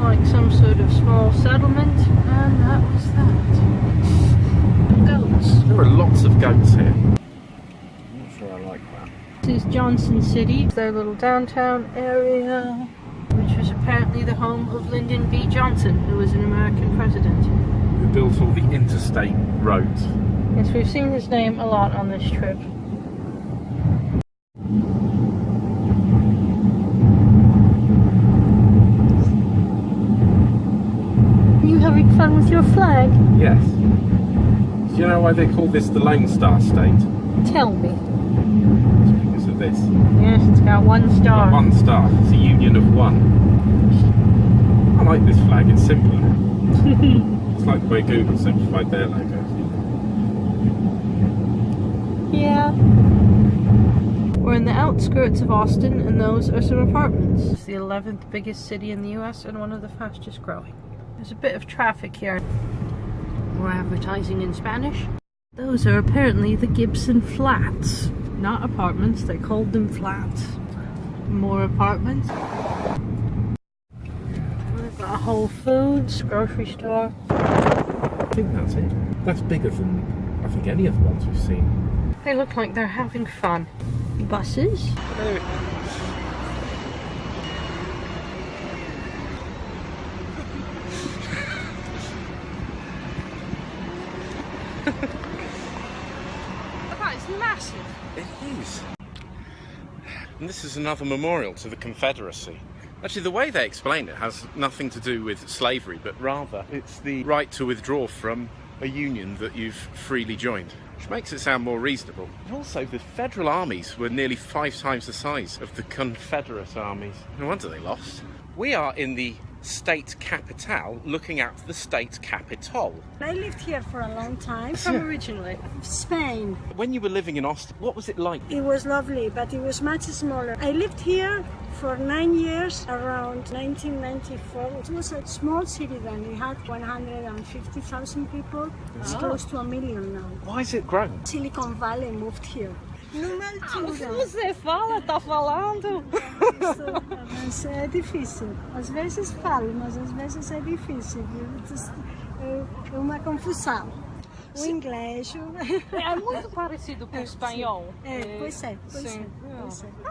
like some sort of small settlement, and that was that. Goats. There are lots of goats here. I'm not sure I like that. This is Johnson City, their little downtown area, which was apparently the home of Lyndon B. Johnson, who was an American president. Who built all the interstate roads. Yes, we've seen his name a lot on this trip. Are you having fun with your flag? Yes. Do you know why they call this the Lone Star State? Tell me. It's because of this. Yes, it's got one star. One star. It's a union of one. I like this flag, it's simpler. It's like the way Google simplified their logo. Yeah. We're in the outskirts of Austin, and those are some apartments. It's the 11th biggest city in the US and one of the fastest growing. There's a bit of traffic here. More advertising in Spanish. Those are apparently the Gibson Flats. Not apartments, they called them flats. More apartments. We've got a Whole Foods, grocery store. I think that's it. That's bigger than, I think, any of the ones we've seen. They look like they're having fun. Buses. That is massive. It is. And this is another memorial to the Confederacy. Actually, the way they explain it has nothing to do with slavery, but rather it's the right to withdraw from a union that you've freely joined, which makes it sound more reasonable. And also, the Federal armies were nearly 5 times the size of the Confederate armies. No wonder they lost. We are in the state capitale, looking at the state capitol. I lived here for a long time. From originally. Spain. When you were living in Austin, what was it like? It was lovely, but it was much smaller. I lived here for 9 years, around 1994. It was a small city then. We had 150,000 people. It's close to 1 million now. Why has it grown? Silicon Valley moved here. Numa altura. Você fala, tá falando. Mas é difícil. Às vezes falo, mas às vezes é difícil. É uma confusão. O inglês. É muito parecido com o espanhol. Pois é.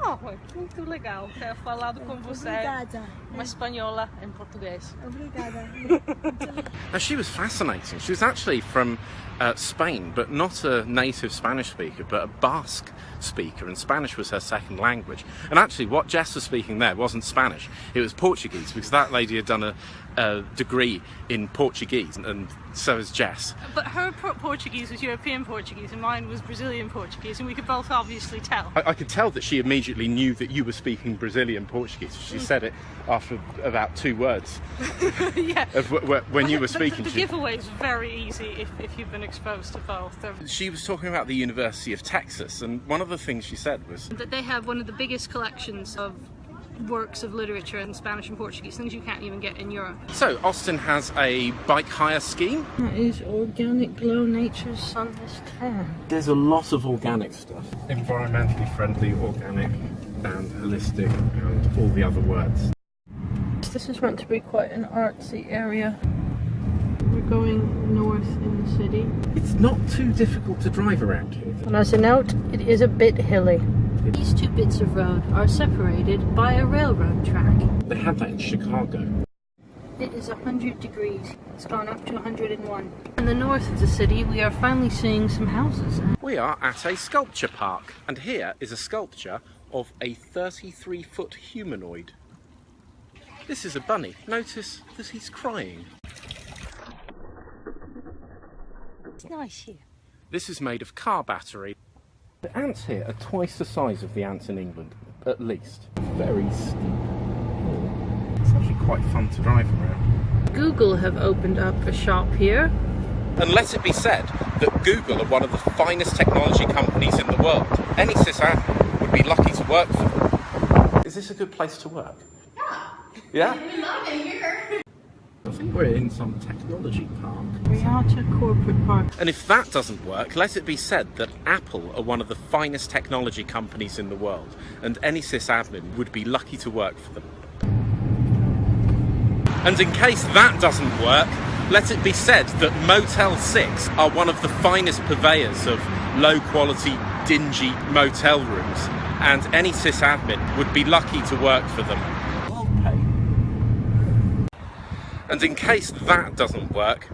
Ah, muito legal ter falado com você. Obrigada. Uma espanhola em português. Obrigada. Now, she was fascinating. She was actually from Spain, but not a native Spanish speaker, but a Basque speaker, and Spanish was her second language. And actually, what Jess was speaking there wasn't Spanish, it was Portuguese, because that lady had done a degree in Portuguese, and so has Jess. But her Portuguese was European Portuguese, and mine was Brazilian Portuguese, and we could both obviously tell. I could tell that she immediately knew that you were speaking Brazilian Portuguese. She said it after about 2 words. Yeah. When you were speaking. The giveaway is very easy if you've been exposed to both. She was talking about the University of Texas, and one of the things she said was that they have one of the biggest collections of works of literature in Spanish and Portuguese, things you can't even get in Europe. So, Austin has a bike hire scheme. That is Organic Glow Nature's Sunless Tan. There's a lot of organic stuff. Environmentally friendly, organic, and holistic, and all the other words. This is meant to be quite an artsy area. We're going north in the city. It's not too difficult to drive around here. And as a note, it is a bit hilly. These 2 bits of road are separated by a railroad track. They had that in Chicago. It is 100 degrees. It's gone up to 101. In the north of the city, we are finally seeing some houses. We are at a sculpture park, and here is a sculpture of a 33-foot humanoid. This is a bunny. Notice that he's crying. It's nice here. This is made of car battery. The ants here are twice the size of the ants in England, at least. Very steep. It's actually quite fun to drive around. Google have opened up a shop here. And let it be said that Google are one of the finest technology companies in the world. Any sysadmin would be lucky to work for them. Is this a good place to work? Yeah? We love it here. I think we're in some technology park. Riata Corporate Park. And if that doesn't work, let it be said that Apple are one of the finest technology companies in the world, and any sysadmin would be lucky to work for them. And in case that doesn't work, let it be said that Motel 6 are one of the finest purveyors of low-quality, dingy motel rooms, and any sysadmin would be lucky to work for them. Well paid. And in case that doesn't work,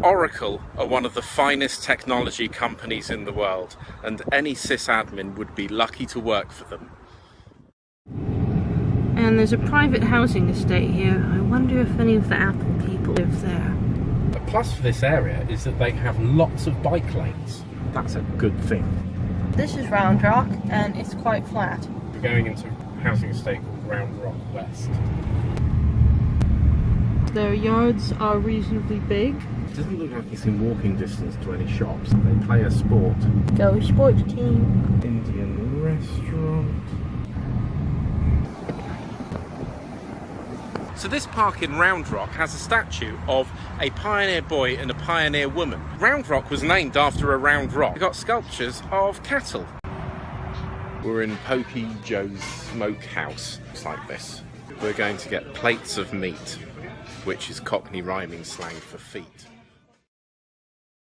Oracle are one of the finest technology companies in the world, and any sysadmin would be lucky to work for them. And there's a private housing estate here. I wonder if any of the Apple people live there. A plus for this area is that they have lots of bike lanes. That's a good thing. This is Round Rock, and it's quite flat. We're going into a housing estate called Round Rock West. Their yards are reasonably big. It doesn't look like it's in walking distance to any shops. They play a sport. Go sports team. Indian restaurant. So this park in Round Rock has a statue of a pioneer boy and a pioneer woman. Round Rock was named after a round rock. We've got sculptures of cattle. We're in Pokey Joe's Smokehouse. It's like this. We're going to get plates of meat, which is Cockney rhyming slang for feet.